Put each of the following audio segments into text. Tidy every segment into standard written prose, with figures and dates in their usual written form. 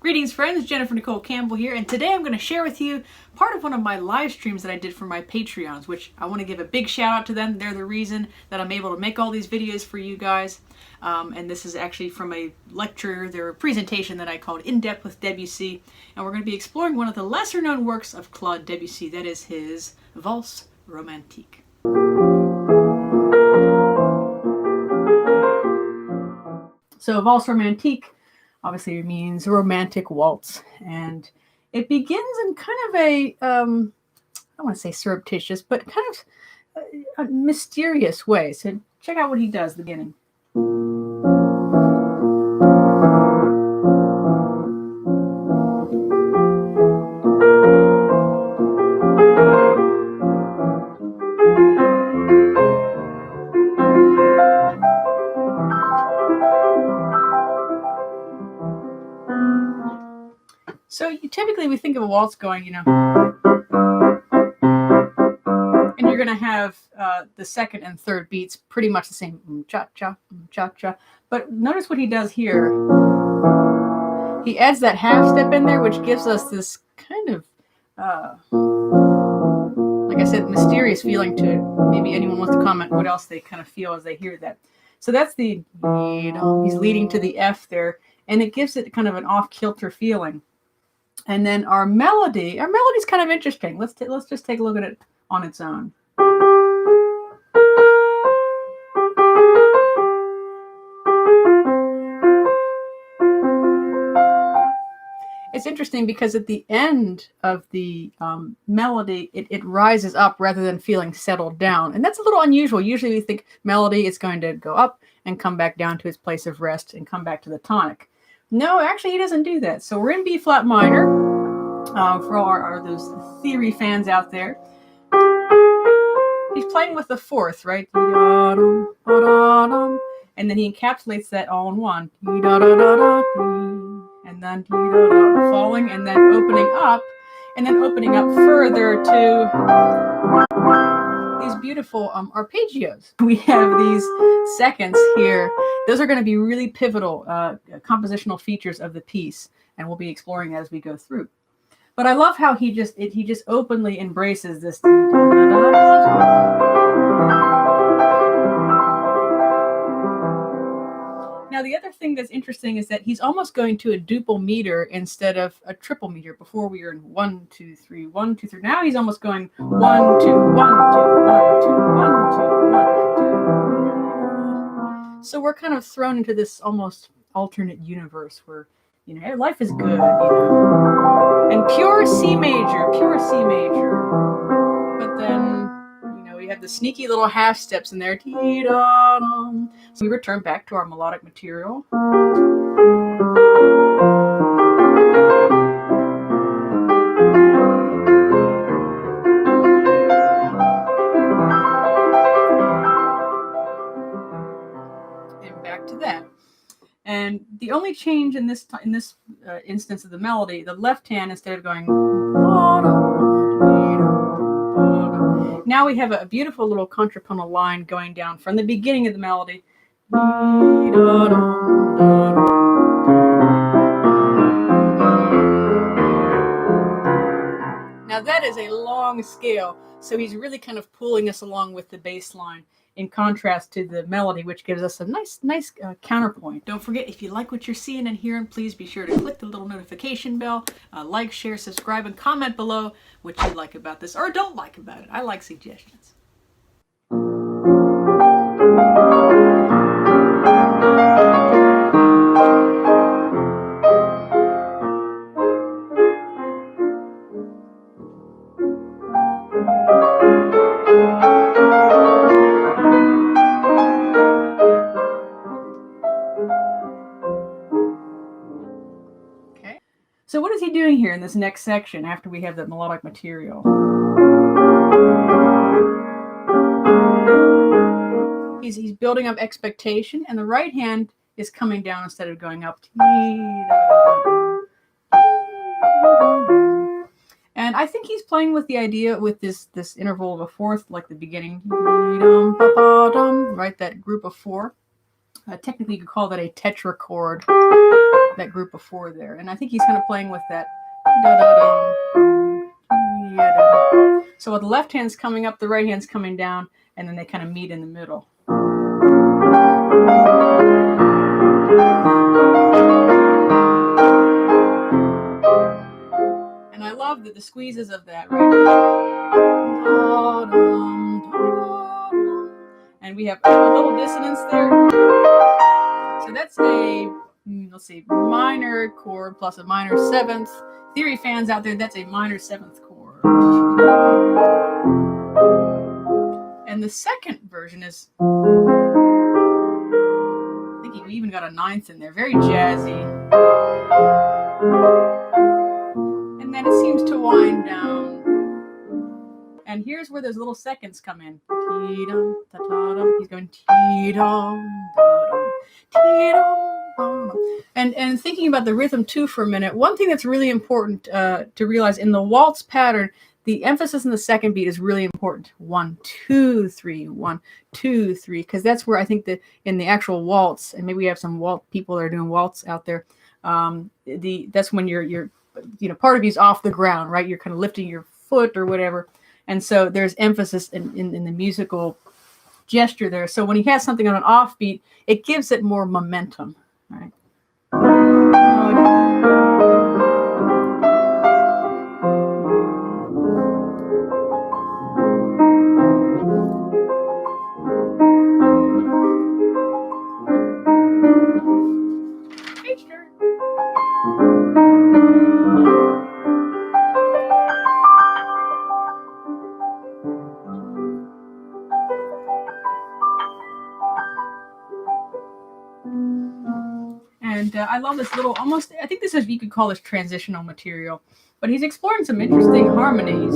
Greetings friends, Jennifer Nicole Campbell here, and today I'm going to share with you part of one of my live streams that I did for my Patreons, which I want to give a big shout out to them. They're the reason that I'm able to make all these videos for you guys. And this is actually from a lecture, their presentation that I called In Depth with Debussy. And we're going to be exploring one of the lesser known works of Claude Debussy, that is his Valse Romantique. So Valse Romantique obviously means romantic waltz, and it begins in kind of a, I don't want to say surreptitious, but kind of a mysterious way. So check out what he does at the beginning. So typically we think of a waltz going, and you're going to have the second and third beats pretty much the same, cha-cha, cha-cha. But notice what he does here. He adds that half step in there, which gives us this kind of, like I said, mysterious feeling to it. Maybe anyone wants to comment what else they kind of feel as they hear that. So that's the, he's leading to the F there, and it gives it kind of an off-kilter feeling. And then our melody's kind of interesting. Let's just take a look at it on its own. It's interesting because at the end of the melody, it rises up rather than feeling settled down. And that's a little unusual. Usually we think melody is going to go up and come back down to its place of rest and come back to the tonic. No, actually he doesn't do that. So we're in B flat minor for all those theory fans out there. He's playing with the fourth, right? And then he encapsulates that all in one. And then falling and then opening up, and then opening up further to these beautiful arpeggios. We have these seconds here. Those are going to be really pivotal compositional features of the piece, and we'll be exploring as we go through. But I love how he just openly embraces this. Now the other thing that's interesting is that he's almost going to a duple meter instead of a triple meter. Before we were in 1, 2, 3, 1, 2, 3. Now he's almost going 1, 2, 1, 2, 1, 2, 1, 2, 1, 2. So we're kind of thrown into this almost alternate universe where, life is good, and pure C major. But then, we have the sneaky little half steps in there. So we return back to our melodic material. And back to that. And the only change in this instance of the melody, the left hand, instead of going, now we have a beautiful little contrapuntal line going down from the beginning of the melody. Now that is a long scale, so he's really kind of pulling us along with the bass line, in contrast to the melody, which gives us a nice counterpoint. Don't forget, if you like what you're seeing and hearing, please be sure to click the little notification bell, like, share, subscribe, and comment below what you like about this or don't like about it. I like suggestions. So what is he doing here in this next section after we have that melodic material? He's building up expectation, and the right hand is coming down instead of going up. And I think he's playing with the idea with this interval of a fourth, like the beginning, right? That group of four. Technically, you could call that a tetrachord. that group before there. And I think he's kind of playing with that. Da-da-da, da-da. So with the left hand's coming up, the right hand's coming down, and then they kind of meet in the middle. And I love the squeezes of that, right? And we have a little dissonance there. So that's a, let's see, minor chord plus a minor seventh. Theory fans out there, that's a minor seventh chord. And the second version is, I think we even got a ninth in there, very jazzy. And then it seems to wind down. And here's where those little seconds come in. He's going and thinking about the rhythm too for a minute, one thing that's really important to realize in the waltz pattern, the emphasis in the second beat is really important. 1, 2, 3, 1, 2, 3, because that's where I think that in the actual waltz, and maybe we have some waltz people that are doing waltz out there. That's when you're part of you's off the ground, right? You're kind of lifting your foot or whatever. And so there's emphasis in the musical gesture there. So when he has something on an offbeat, it gives it more momentum, right? I love this little, almost, I think this is, you could call this transitional material, but he's exploring some interesting harmonies.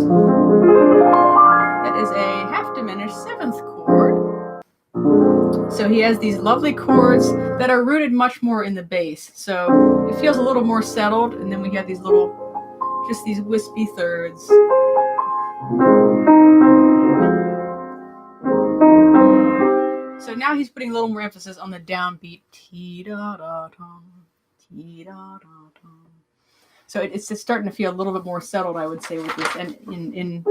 That is a half diminished seventh chord. So he has these lovely chords that are rooted much more in the bass. So it feels a little more settled, and then we have these little, just these wispy thirds. So now he's putting a little more emphasis on the downbeat. So it's just starting to feel a little bit more settled, I would say, with this, and in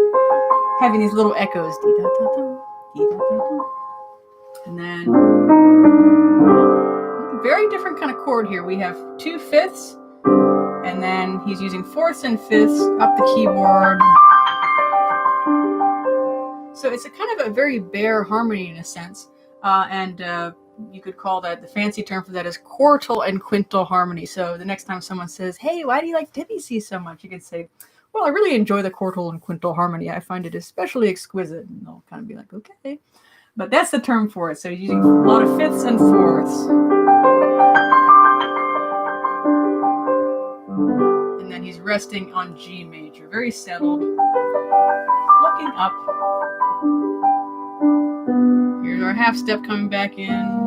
having these little echoes. And then very different kind of chord here. We have 2 fifths, and then he's using fourths and fifths up the keyboard. So it's a kind of a very bare harmony in a sense. And you could call that, the fancy term for that is quartal and quintal harmony. So the next time someone says, hey, why do you like Debussy so much? You could say, well, I really enjoy the quartal and quintal harmony. I find it especially exquisite. And they'll kind of be like, okay. But that's the term for it. So he's using a lot of fifths and fourths. And then he's resting on G major. Very settled. Looking up. Here's our half step coming back in.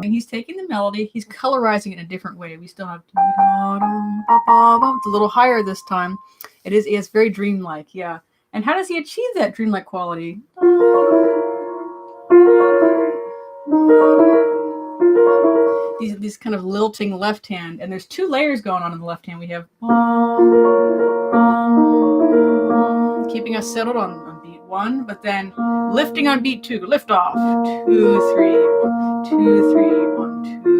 And he's taking the melody, he's colorizing it in a different way. We still have it's a little higher this time. It's very dreamlike, yeah. And how does he achieve that dreamlike quality? These kind of lilting left hand, and there's 2 layers going on in the left hand. We have keeping us settled on beat 1, but then lifting on beat 2, lift off, 2, 3, 1, 2, 3, 1, 2, 3.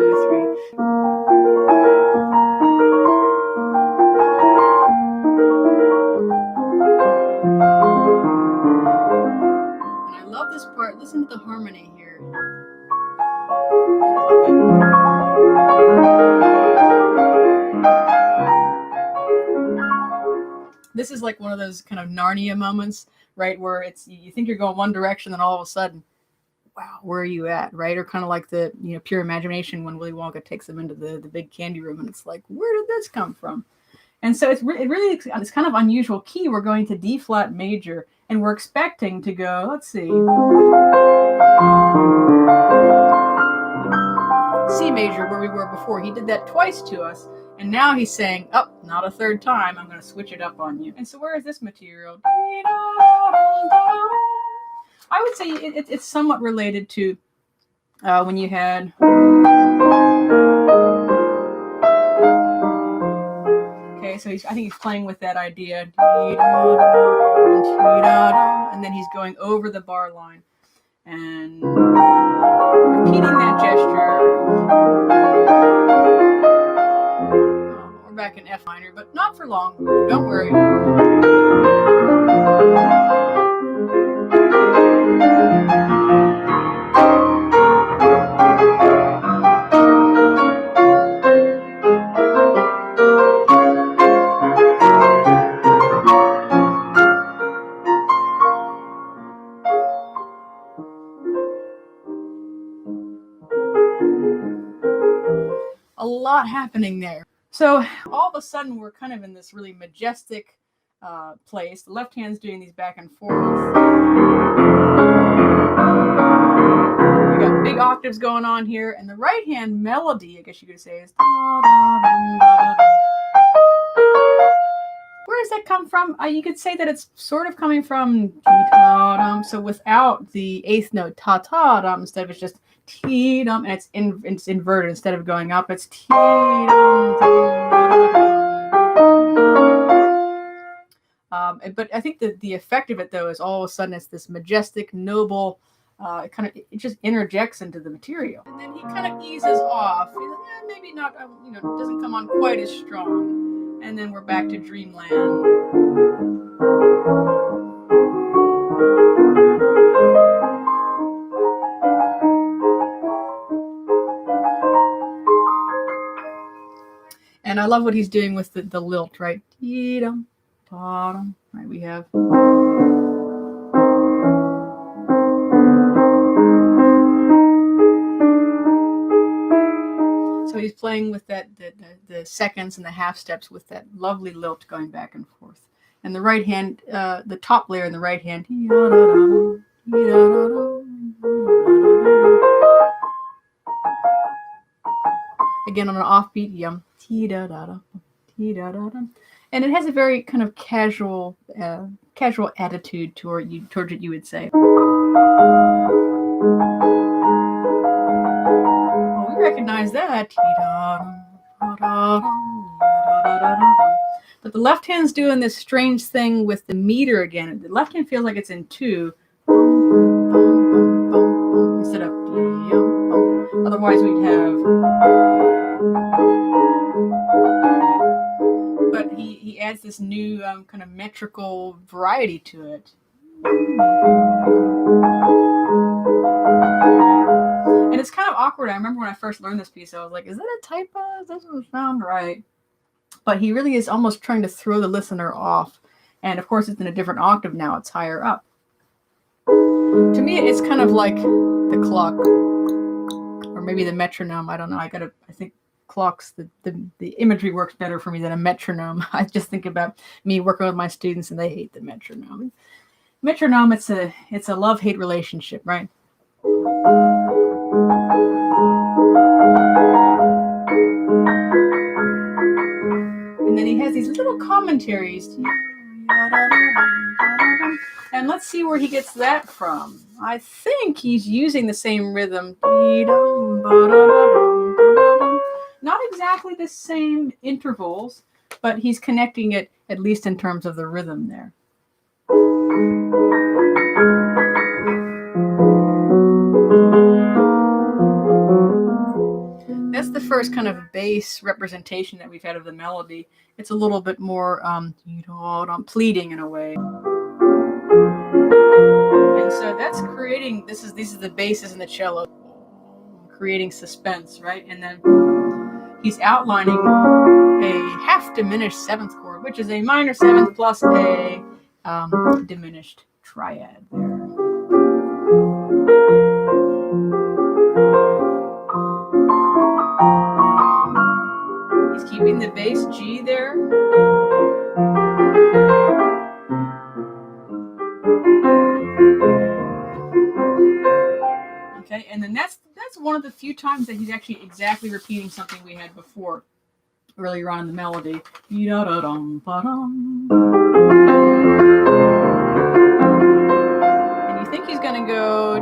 And I love this part. Listen to the harmony here. This is like one of those kind of Narnia moments, right, where it's, you think you're going one direction, and all of a sudden, wow, where are you at, right? Or kind of like the Pure Imagination when Willy Wonka takes them into the big candy room, and it's like, where did this come from? And so it's kind of unusual key. We're going to D flat major, and we're expecting to go, let's see, C major, where we were before. He did that twice to us, And now he's saying, oh, not a third time. I'm going to switch it up on you. And so where is this material? I would say it's somewhat related to when you had... Okay, so I think he's playing with that idea. And then he's going over the bar line and repeating that gesture. We're back in F minor, but not for long. Don't worry. A lot happening there. So all of a sudden we're kind of in this really majestic place. The left hand's doing these back and forth. We got big octaves going on here, and the right hand melody, I guess you could say, is... Where does that come from? You could say that it's sort of coming from so without the eighth note ta-ta-dum, instead of it's just T-dum, and it's inverted. Instead of going up, it's T-dum. But I think that the effect of it, though, is all of a sudden it's this majestic, noble, it just interjects into the material. And then he kind of eases off. Maybe not, doesn't come on quite as strong. And then we're back to Dreamland. And I love what he's doing with the lilt, right? Right, we have... So he's playing with that the seconds and the half steps with that lovely lilt going back and forth. And the right hand, the top layer in the right hand, again on an offbeat yum, and it has a very kind of casual attitude towards it, you would say. Well, we recognize that. But the left hand's doing this strange thing with the meter again. The left hand feels like it's in two. Instead of... Otherwise we'd have... But he adds this new kind of metrical variety to it. And it's kind of awkward. I remember when I first learned this piece, I was like, is that a typo? It doesn't sound right. But he really is almost trying to throw the listener off. And of course, it's in a different octave now. It's higher up. To me, it's kind of like the clock. Or maybe the metronome. I don't know. I think clocks, the imagery works better for me than a metronome. I just think about me working with my students and they hate the metronome. Metronome, it's a love-hate relationship, right? And then he has these little commentaries. And let's see where he gets that from. I think he's using the same rhythm. Not exactly the same intervals, but he's connecting it, at least in terms of the rhythm there. That's the first kind of bass representation that we've had of the melody. It's a little bit more pleading in a way. And so that's creating, these are the basses and the cello, creating suspense, right? And then he's outlining a half diminished seventh chord, which is a minor seventh plus a diminished triad there. He's keeping the bass G there. Okay, and then that's one of the few times that he's actually exactly repeating something we had before. earlier on in the melody. And you think he's going to go,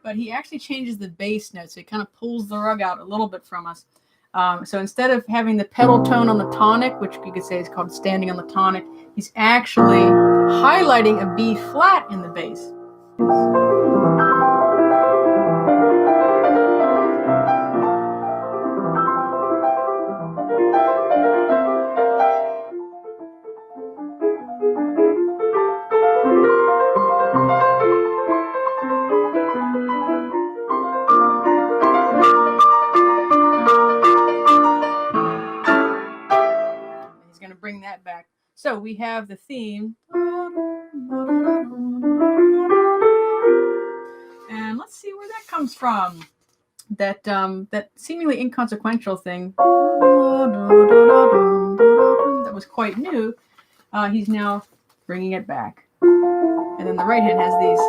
but he actually changes the bass note, so he kind of pulls the rug out a little bit from us. So instead of having the pedal tone on the tonic, which you could say is called standing on the tonic, he's actually highlighting a B flat in the bass. Bring that back. So we have the theme. And let's see where that comes from. That that seemingly inconsequential thing that was quite new. He's now bringing it back. And then the right hand has these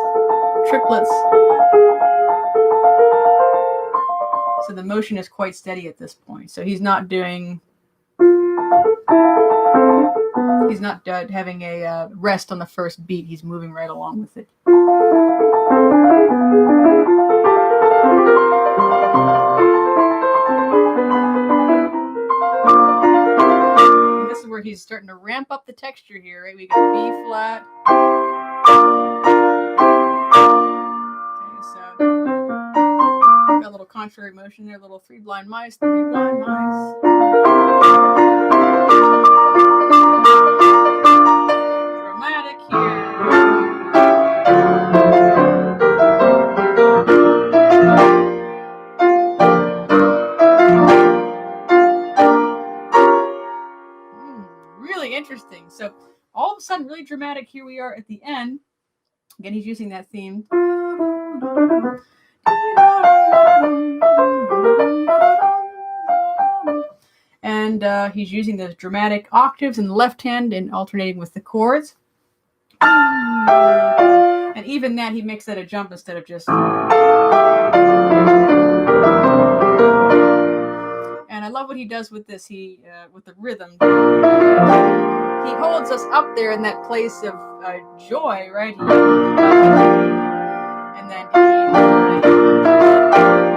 triplets. So the motion is quite steady at this point. So he's not doing... He's not having a rest on the first beat. He's moving right along with it. And this is where he's starting to ramp up the texture here, right? We got B flat. Okay, so got a little contrary motion there, a little three blind mice. Dramatic here. Really interesting. So all of a sudden, really dramatic. Here we are at the end. Again, he's using that theme. And he's using those dramatic octaves in the left hand and alternating with the chords. And even that, he makes that a jump instead of just... And I love what he does with this. He with the rhythm. He holds us up there in that place of joy, right? And then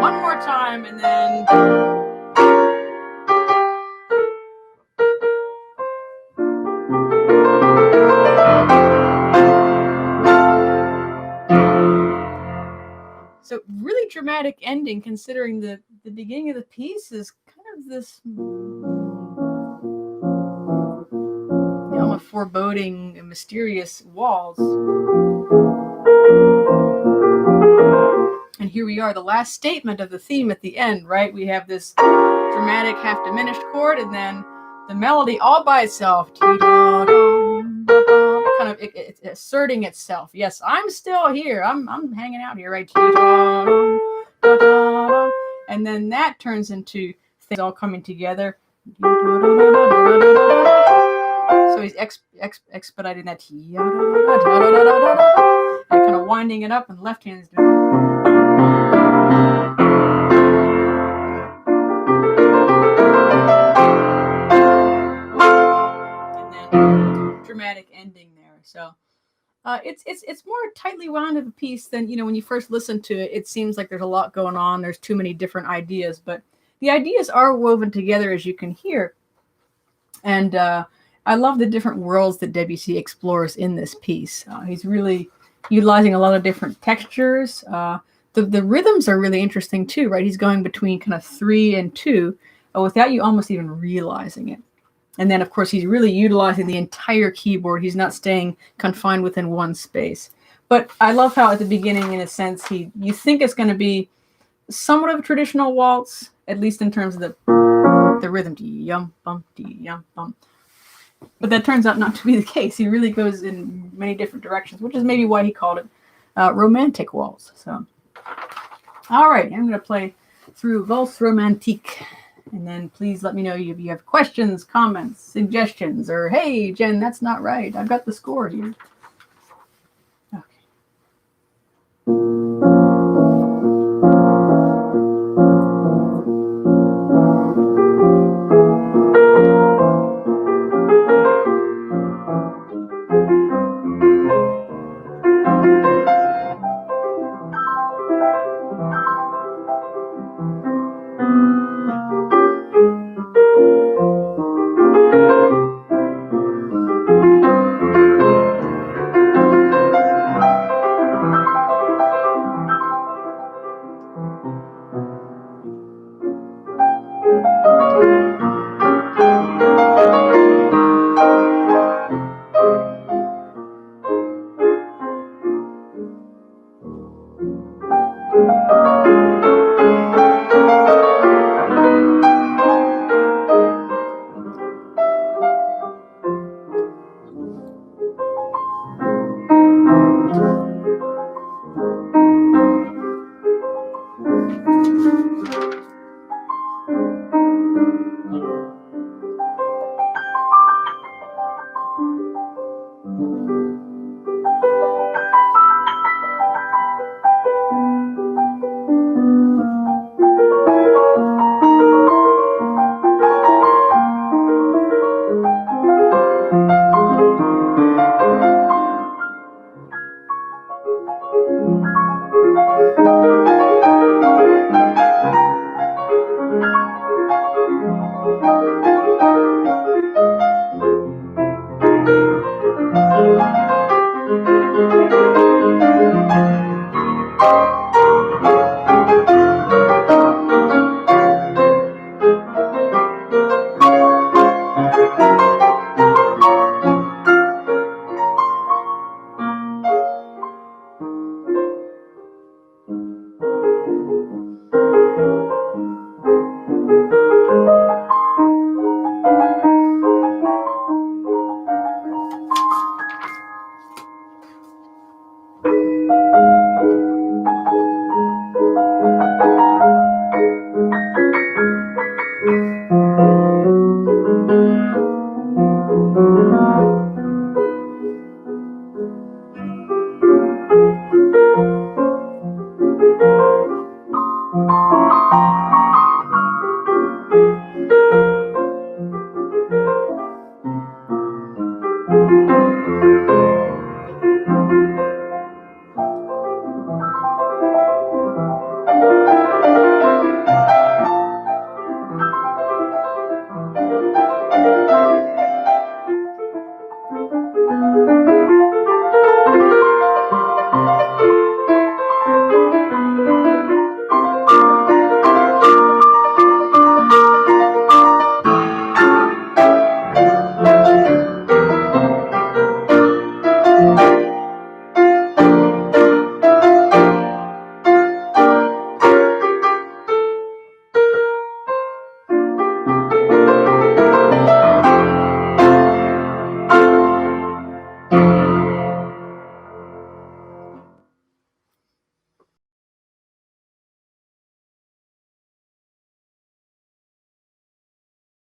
one more time, and then... So really dramatic ending, considering the beginning of the piece is kind of this, a foreboding, mysterious waltz. And here we are, the last statement of the theme at the end, right? We have this dramatic half diminished chord, and then the melody all by itself. Kind of it's asserting itself. Yes, I'm still here. I'm hanging out here, right? And then that turns into things all coming together. So he's expediting that and kind of winding it up, and left hand is doing. Dramatic ending there. So it's more tightly wound of a piece than, when you first listen to it. It seems like there's a lot going on. There's too many different ideas, but the ideas are woven together, as you can hear. And I love the different worlds that Debussy explores in this piece. He's really utilizing a lot of different textures. The rhythms are really interesting too, right? He's going between kind of 3 and 2 without you almost even realizing it. And then, of course, he's really utilizing the entire keyboard. He's not staying confined within one space. But I love how at the beginning, in a sense, you think it's going to be somewhat of a traditional waltz, at least in terms of the rhythm. Yum bum yum bum. But that turns out not to be the case. He really goes in many different directions, which is maybe why he called it romantic waltz. So, all right, I'm going to play through Valse Romantique. And then please let me know if you have questions, comments, suggestions, or, hey, Jen, that's not right. I've got the score here.